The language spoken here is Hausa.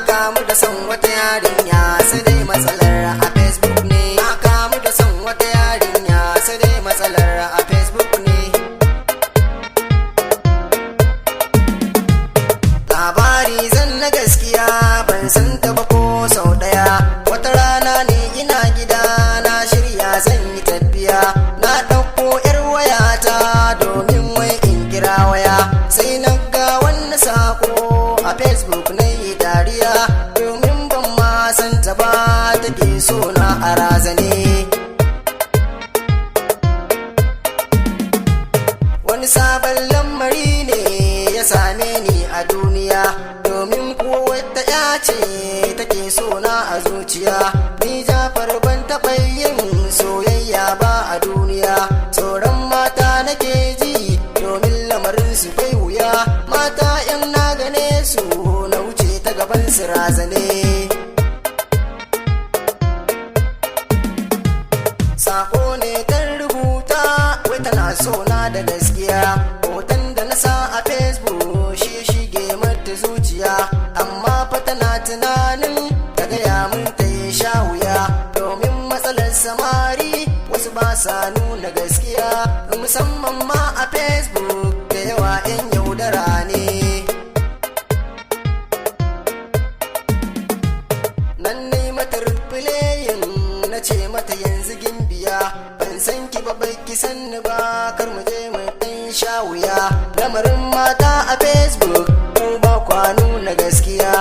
kamu da son wata yarinya sai dai matsalar a Facebook ne. Na kamu da son wata yarinya sai dai matsalar a Facebook ne. Labari zan na gaskiya ban san ta ba ko sau daya. Wata rana ne ina gida na shirya zan yi tafiya. Na ɗauko 'yar wayata domin wai in kira waya. Sai na ga wani sako a Facebook na yi dariya domin ban ma san ta ba, take so na a razane. Wani sabon lamari ne ya same ni a duniya, domin kuwa wata ya ce take so na a zuciya. Ni Jafar ban taɓa yin soyayya ba a duniya, tsoron mata nake ji domin lamarin su kai wuya. Mata 'yan na gane su na wuce ta gaban su razane. Sako ne ta rubuta wai tana so na da gaskiya. Hoton da na sa a Facebook shi shige mata zuciya, amma fa tana tunanin ta gaya mun ta yi sha wuya. Domin matsalar samari wasu ba sa nuna gaskiya, musamman ma a Facebook da yawa 'yan yaudara ne. Nan ne mata replayin na ce mata yanzu gimbiya, ban san ki ba bai ki san ni ba, kar mu je mu dan sha wuya. Lamarin mata a Facebook mu ba kwa nuna gaskiya,